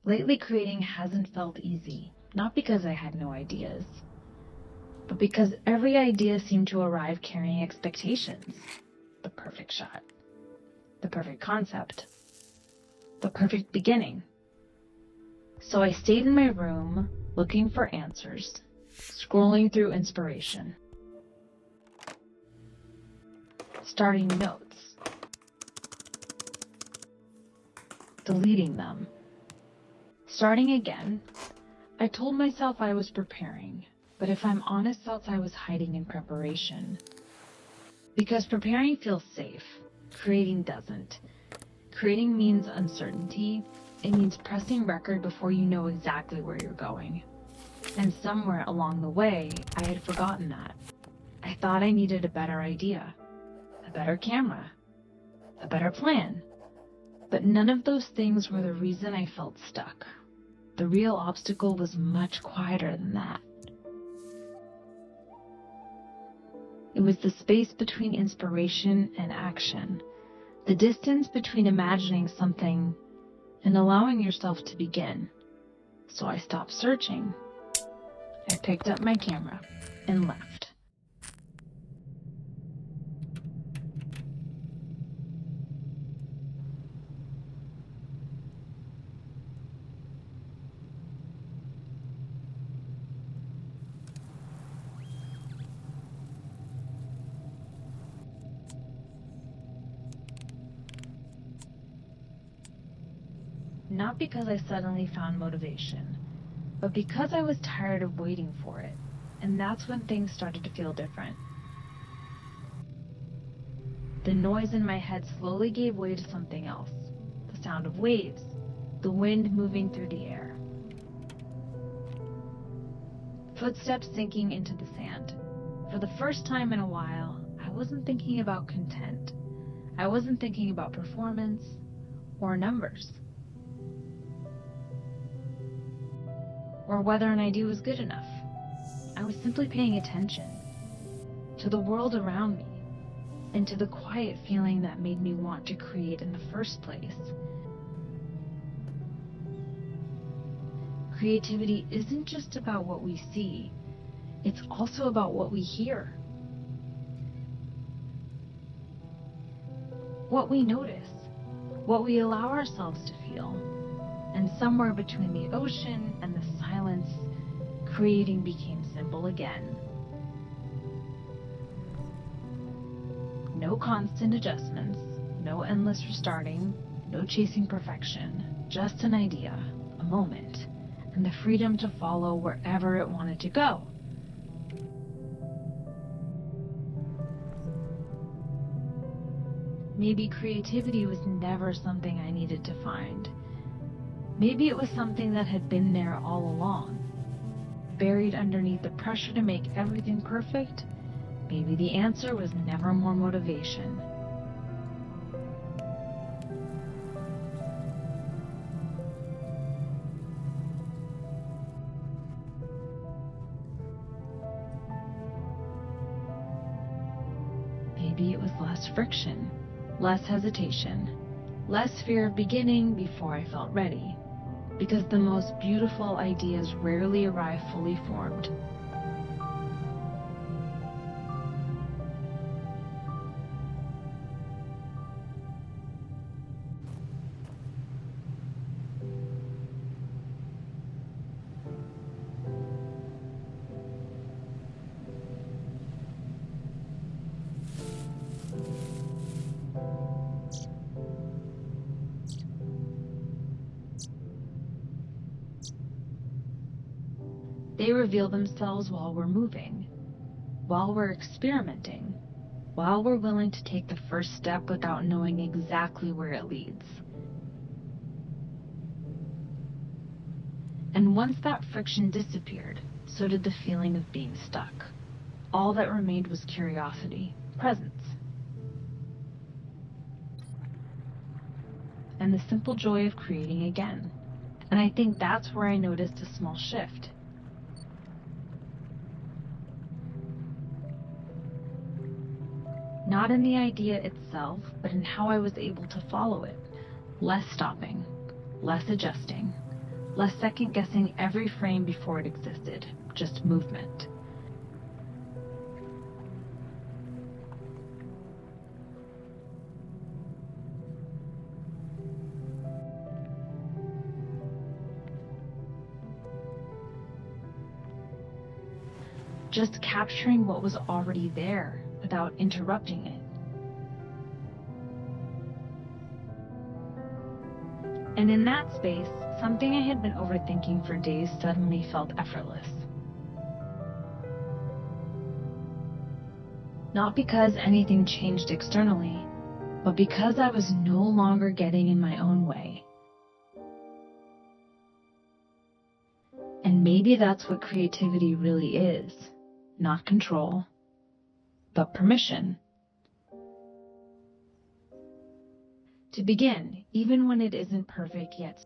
Lately, creating hasn't felt easy, not because I had no ideas, but because every idea seemed to arrive carrying expectations. The perfect shot, the perfect concept, the perfect beginning. So I stayed in my room, looking for answers, scrolling through inspiration, starting notes, deleting them, starting again. I told myself I was preparing, but if I'm honest, felt I was hiding in preparation. Because preparing feels safe, creating doesn't. Creating means uncertainty. It means pressing record before you know exactly where you're going. And somewhere along the way, I had forgotten that. I thought I needed a better idea, a better camera, a better plan. But none of those things were the reason I felt stuck. The real obstacle was much quieter than that. It was the space between inspiration and action, the distance between imagining something and allowing yourself to begin. So I stopped searching. I picked up my camera and left. Not because I suddenly found motivation, but because I was tired of waiting for it. And that's when things started to feel different. The noise in my head slowly gave way to something else. The sound of waves, the wind moving through the air. Footsteps sinking into the sand. For the first time in a while, I wasn't thinking about content. I wasn't thinking about performance or numbers, or whether an idea was good enough. I was simply paying attention to the world around me and to the quiet feeling that made me want to create in the first place. Creativity isn't just about what we see, it's also about what we hear, what we notice, what we allow ourselves to feel. And somewhere between the ocean and the silence, creating became simple again. No constant adjustments, no endless restarting, no chasing perfection, just an idea, a moment, and the freedom to follow wherever it wanted to go. Maybe creativity was never something I needed to find. Maybe it was something that had been there all along, buried underneath the pressure to make everything perfect. Maybe the answer was never more motivation. Maybe it was less friction, less hesitation, less fear of beginning before I felt ready. Because the most beautiful ideas rarely arrive fully formed. They reveal themselves while we're moving, while we're experimenting, while we're willing to take the first step without knowing exactly where it leads. And once that friction disappeared, so did the feeling of being stuck. All that remained was curiosity, presence, and the simple joy of creating again. And I think that's where I noticed a small shift. Not in the idea itself, but in how I was able to follow it. Less stopping, less adjusting, less second-guessing every frame before it existed, just movement. Just capturing what was already there without interrupting it. And in that space, something I had been overthinking for days suddenly felt effortless. Not because anything changed externally, but because I was no longer getting in my own way. And maybe that's what creativity really is. Not control, but permission. To begin, even when it isn't perfect yet.